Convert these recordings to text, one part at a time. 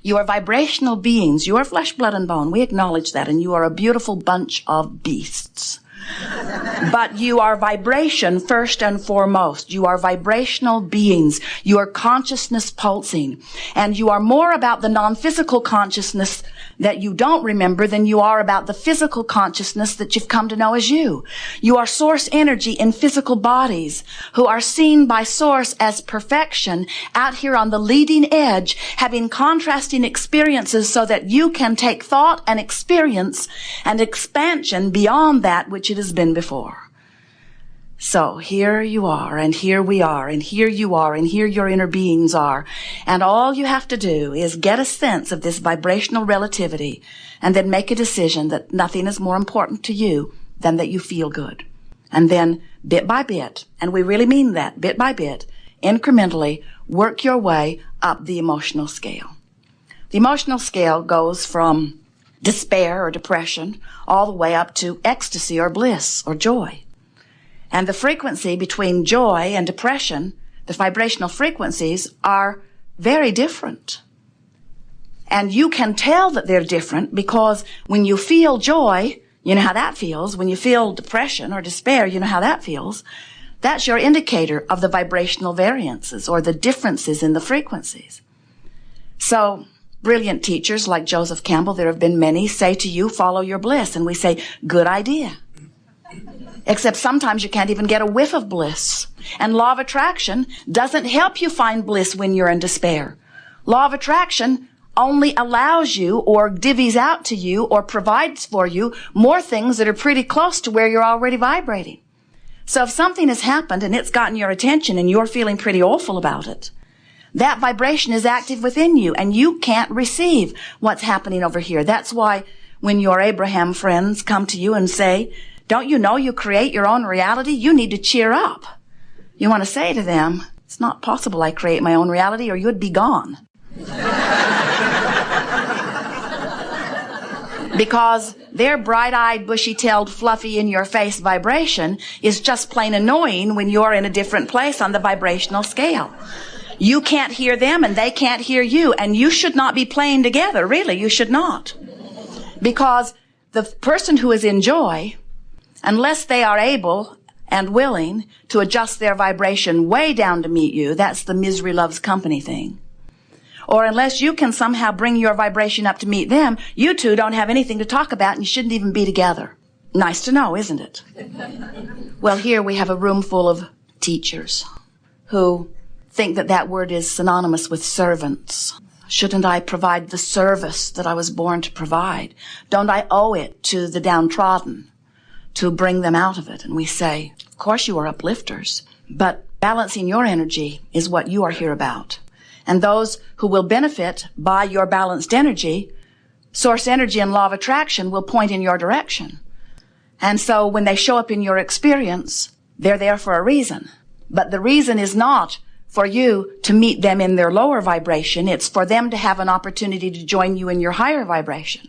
You are vibrational beings. You are flesh, blood, and bone. We acknowledge that, and you are a beautiful bunch of beasts. But you are vibration first and foremost. You are vibrational beings. You are consciousness pulsing. And you are more about the non-physical consciousness that you don't remember than you are about the physical consciousness that you've come to know as you. You are source energy in physical bodies who are seen by source as perfection out here on the leading edge, having contrasting experiences so that you can take thought and experience and expansion beyond that which it has been before. So here you are, and here we are, and here you are, and here your inner beings are. And all you have to do is get a sense of this vibrational relativity and then make a decision that nothing is more important to you than that you feel good. And then bit by bit, and we really mean that, bit by bit, incrementally work your way up the emotional scale. The emotional scale goes from despair or depression all the way up to ecstasy or bliss or joy. And the frequency between joy and depression, the vibrational frequencies, are very different. And you can tell that they're different because when you feel joy, you know how that feels. When you feel depression or despair, you know how that feels. That's your indicator of the vibrational variances or the differences in the frequencies. So brilliant teachers like Joseph Campbell, there have been many, say to you, follow your bliss. And we say, good idea. Except sometimes you can't even get a whiff of bliss. And law of attraction doesn't help you find bliss when you're in despair. Law of attraction only allows you or divvies out to you or provides for you more things that are pretty close to where you're already vibrating. So if something has happened and it's gotten your attention and you're feeling pretty awful about it, that vibration is active within you and you can't receive what's happening over here. That's why when your Abraham friends come to you and say, don't you know you create your own reality? You need to cheer up. You want to say to them, it's not possible I create my own reality or you'd be gone. Because their bright-eyed, bushy-tailed, fluffy, in-your-face vibration is just plain annoying when you're in a different place on the vibrational scale. You can't hear them and they can't hear you, and you should not be playing together. Really, you should not. Because the person who is in joy, unless they are able and willing to adjust their vibration way down to meet you, that's the misery loves company thing. Or unless you can somehow bring your vibration up to meet them, you two don't have anything to talk about and you shouldn't even be together. Nice to know, isn't it? Well, here we have a room full of teachers who think that that word is synonymous with servants. Shouldn't I provide the service that I was born to provide? Don't I owe it to the downtrodden to bring them out of it? And we say, of course you are uplifters, but balancing your energy is what you are here about. And those who will benefit by your balanced energy, source energy and law of attraction will point in your direction. And so when they show up in your experience, they're there for a reason. But the reason is not for you to meet them in their lower vibration. It's for them to have an opportunity to join you in your higher vibration.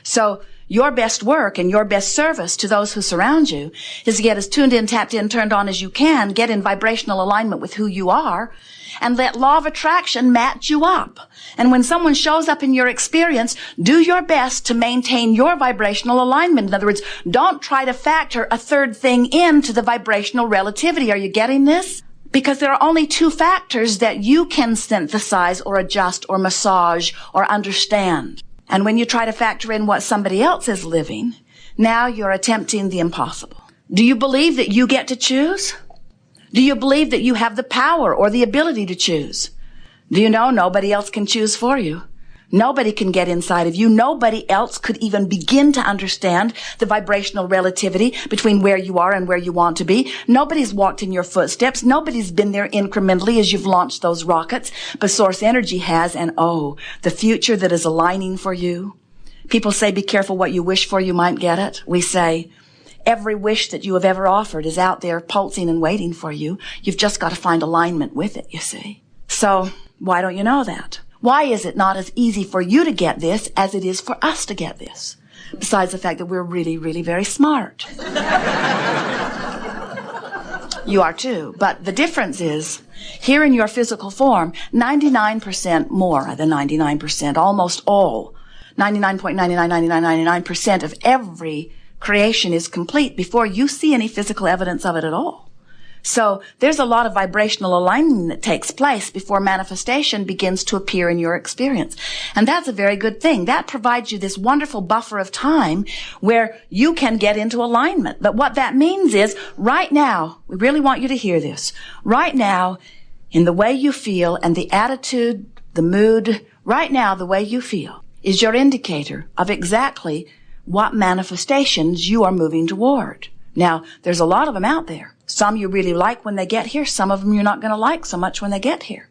So your best work and your best service to those who surround you is to get as tuned in, tapped in, turned on as you can, get in vibrational alignment with who you are, and let law of attraction match you up. And when someone shows up in your experience, do your best to maintain your vibrational alignment. In other words, don't try to factor a third thing into the vibrational relativity. Are you getting this? Because there are only two factors that you can synthesize or adjust or massage or understand. And when you try to factor in what somebody else is living, now you're attempting the impossible. Do you believe that you get to choose? Do you believe that you have the power or the ability to choose? Do you know nobody else can choose for you? Nobody can get inside of you. Nobody else could even begin to understand the vibrational relativity between where you are and where you want to be. Nobody's walked in your footsteps. Nobody's been there incrementally as you've launched those rockets. But source energy has, and oh, the future that is aligning for you. People say, be careful what you wish for, you might get it. We say, every wish that you have ever offered is out there pulsing and waiting for you. You've just got to find alignment with it, you see. So why don't you know that? Why is it not as easy for you to get this as it is for us to get this? Besides the fact that we're really, really very smart. You are too. But the difference is Here in your physical form, 99% more than 99%, almost all, 99.999999% of every creation is complete before you see any physical evidence of it at all. So there's a lot of vibrational alignment that takes place before manifestation begins to appear in your experience. And that's a very good thing. That provides you this wonderful buffer of time where you can get into alignment. But what that means is, right now, we really want you to hear this. Right now, in the way you feel and the attitude, the mood, right now, the way you feel is your indicator of exactly what manifestations you are moving toward. Now, there's a lot of them out there. Some you really like when they get here. Some of them you're not going to like so much when they get here.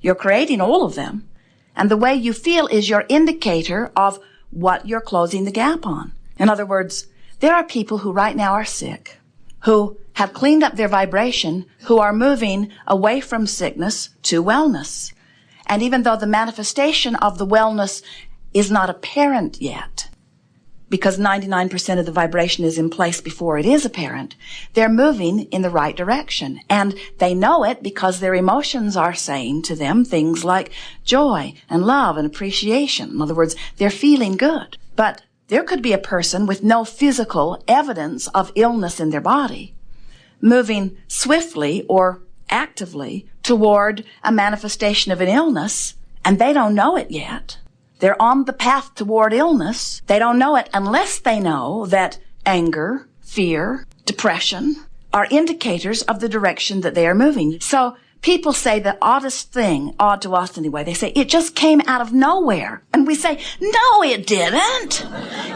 You're creating all of them. And the way you feel is your indicator of what you're closing the gap on. In other words, there are people who right now are sick, who have cleaned up their vibration, who are moving away from sickness to wellness. And even though the manifestation of the wellness is not apparent yet, because 99% of the vibration is in place before it is apparent, they're moving in the right direction. And they know it because their emotions are saying to them things like joy and love and appreciation. In other words, they're feeling good. But there could be a person with no physical evidence of illness in their body moving swiftly or actively toward a manifestation of an illness, and they don't know it yet. They're on the path toward illness. They don't know it unless they know that anger, fear, depression are indicators of the direction that they are moving. So people say the oddest thing, odd to us anyway, they say, it just came out of nowhere. And we say, no, it didn't.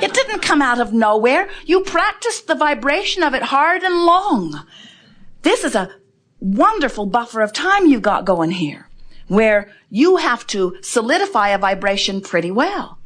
It didn't come out of nowhere. You practiced the vibration of it hard and long. This is a wonderful buffer of time you've got going here, where you have to solidify a vibration pretty well.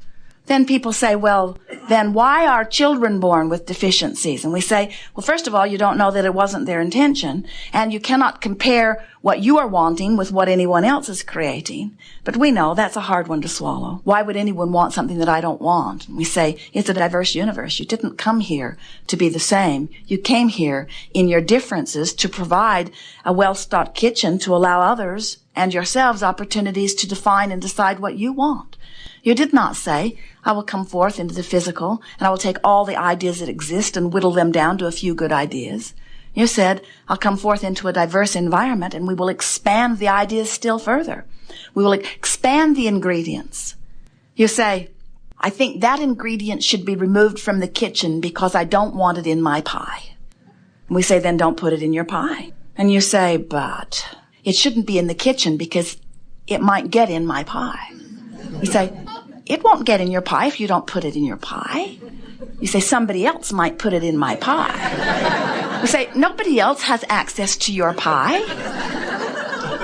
Then people say, well, then why are children born with deficiencies? And we say, well, first of all, you don't know that it wasn't their intention, and you cannot compare what you are wanting with what anyone else is creating. But we know that's a hard one to swallow. Why would anyone want something that I don't want? And we say, it's a diverse universe. You didn't come here to be the same. You came here in your differences to provide a well-stocked kitchen to allow others and yourselves opportunities to define and decide what you want. You did not say, I will come forth into the physical and I will take all the ideas that exist and whittle them down to a few good ideas. You said, I'll come forth into a diverse environment and we will expand the ideas still further. We will expand the ingredients. You say, I think that ingredient should be removed from the kitchen because I don't want it in my pie. And we say, then don't put it in your pie. And you say, but it shouldn't be in the kitchen because it might get in my pie. You say, it won't get in your pie if you don't put it in your pie. You say, somebody else might put it in my pie. You say, nobody else has access to your pie.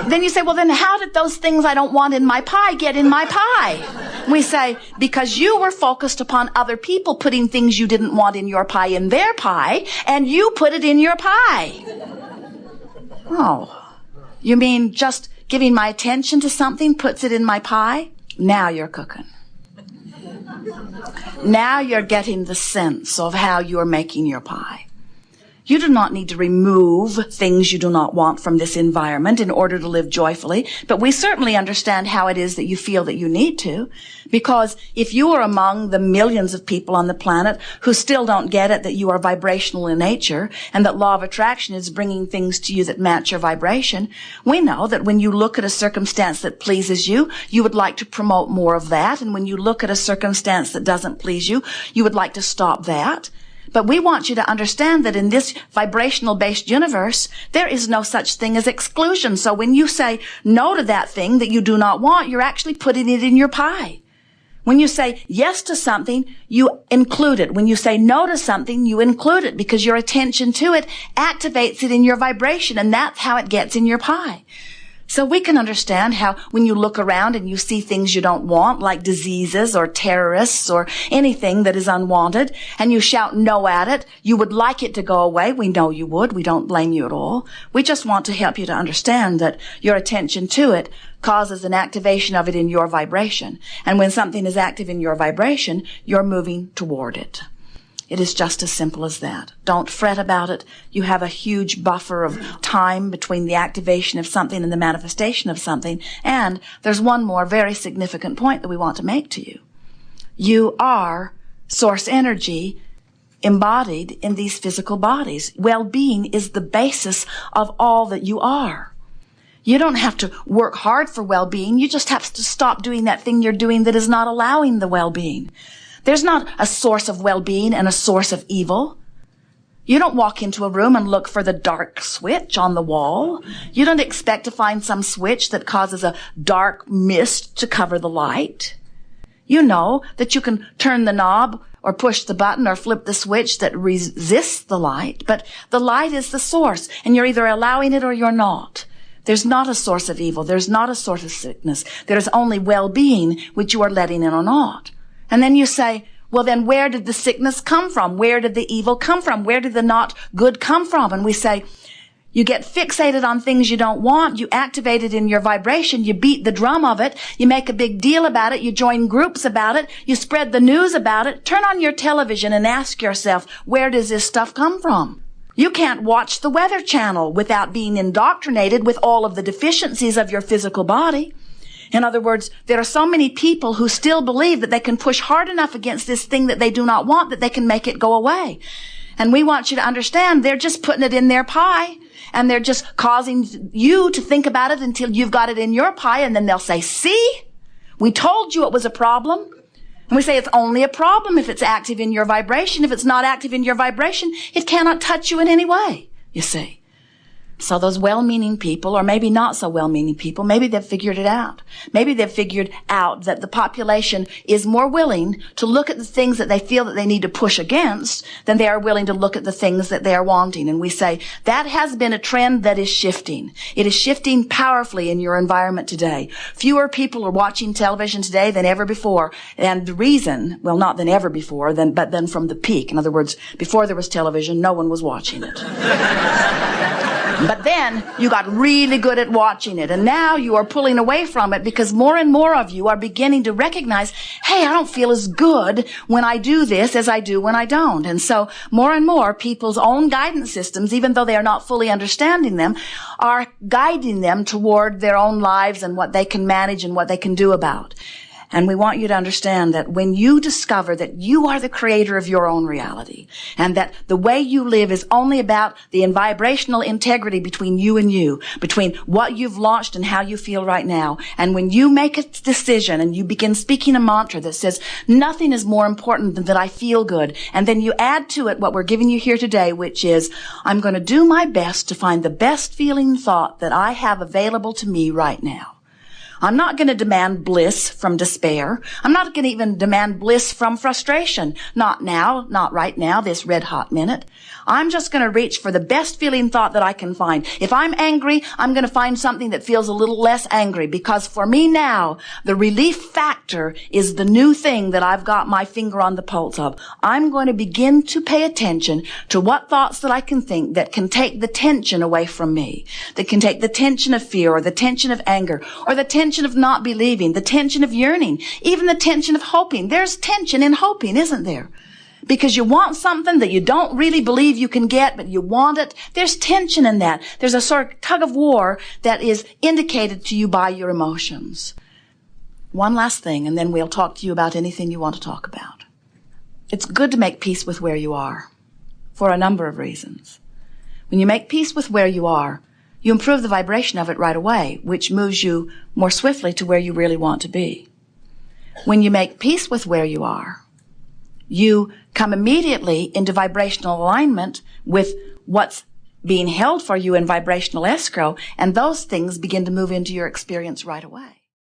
Then you say, well, then how did those things I don't want in my pie get in my pie? We say, because you were focused upon other people putting things you didn't want in your pie in their pie, and you put it in your pie. Oh, you mean just giving my attention to something puts it in my pie? Now you're cooking. Now you're getting the sense of how you're making your pie. You do not need to remove things you do not want from this environment in order to live joyfully, but we certainly understand how it is that you feel that you need to, because if you are among the millions of people on the planet who still don't get it that you are vibrational in nature and that law of attraction is bringing things to you that match your vibration, we know that when you look at a circumstance that pleases you, you would like to promote more of that, and when you look at a circumstance that doesn't please you, you would like to stop that. But we want you to understand that in this vibrational-based universe, there is no such thing as exclusion. So when you say no to that thing that you do not want, you're actually putting it in your pie. When you say yes to something, you include it. When you say no to something, you include it because your attention to it activates it in your vibration, and that's how it gets in your pie. So we can understand how when you look around and you see things you don't want, like diseases or terrorists or anything that is unwanted, and you shout no at it, you would like it to go away. We know you would. We don't blame you at all. We just want to help you to understand that your attention to it causes an activation of it in your vibration. And when something is active in your vibration, you're moving toward it. It is just as simple as that. Don't fret about it. You have a huge buffer of time between the activation of something and the manifestation of something. And there's one more very significant point that we want to make to you. You are source energy embodied in these physical bodies. Well-being is the basis of all that you are. You don't have to work hard for well-being. You just have to stop doing that thing you're doing that is not allowing the well-being. There's not a source of well-being and a source of evil. You don't walk into a room and look for the dark switch on the wall. You don't expect to find some switch that causes a dark mist to cover the light. You know that you can turn the knob or push the button or flip the switch that resists the light, but the light is the source, and you're either allowing it or you're not. There's not a source of evil. There's not a source of sickness. There's only well-being, which you are letting in or not. And then you say, well, then where did the sickness come from? Where did the evil come from? Where did the not good come from? And we say, you get fixated on things you don't want. You activate it in your vibration. You beat the drum of it. You make a big deal about it. You join groups about it. You spread the news about it. Turn on your television and ask yourself, where does this stuff come from? You can't watch the Weather Channel without being indoctrinated with all of the deficiencies of your physical body. In other words, there are so many people who still believe that they can push hard enough against this thing that they do not want that they can make it go away. And we want you to understand they're just putting it in their pie, and they're just causing you to think about it until you've got it in your pie, and then they'll say, see, we told you it was a problem. And we say it's only a problem if it's active in your vibration. If it's not active in your vibration, it cannot touch you in any way, you see. So those well-meaning people, or maybe not so well-meaning people, maybe they've figured it out. Maybe they've figured out that the population is more willing to look at the things that they feel that they need to push against than they are willing to look at the things that they are wanting. And we say that has been a trend that is shifting. It is shifting powerfully in your environment today. Fewer people are watching television today than ever before. And the reason, well, not than ever before, but then from the peak. In other words, before there was television, no one was watching it. But then you got really good at watching it, and now you are pulling away from it because more and more of you are beginning to recognize, hey, I don't feel as good when I do this as I do when I don't. And so more and more people's own guidance systems, even though they are not fully understanding them, are guiding them toward their own lives and what they can manage and what they can do about. And we want you to understand that when you discover that you are the creator of your own reality, and that the way you live is only about the vibrational integrity between you and you, between what you've launched and how you feel right now, and when you make a decision and you begin speaking a mantra that says, nothing is more important than that I feel good, and then you add to it what we're giving you here today, which is, I'm going to do my best to find the best feeling thought that I have available to me right now. I'm not going to demand bliss from despair. I'm not going to even demand bliss from frustration. Not now, not right now, this red hot minute. I'm just going to reach for the best feeling thought that I can find. If I'm angry, I'm going to find something that feels a little less angry, because for me now, the relief factor is the new thing that I've got my finger on the pulse of. I'm going to begin to pay attention to what thoughts that I can think that can take the tension away from me, that can take the tension of fear or the tension of anger or the tension of not believing, the tension of yearning, even the tension of hoping. There's tension in hoping, isn't there? Because you want something that you don't really believe you can get, but you want it. There's tension in that. There's a sort of tug of war that is indicated to you by your emotions. One last thing, and then we'll talk to you about anything you want to talk about. It's good to make peace with where you are for a number of reasons. When you make peace with where you are, you improve the vibration of it right away, which moves you more swiftly to where you really want to be. When you make peace with where you are, you come immediately into vibrational alignment with what's being held for you in vibrational escrow, and those things begin to move into your experience right away.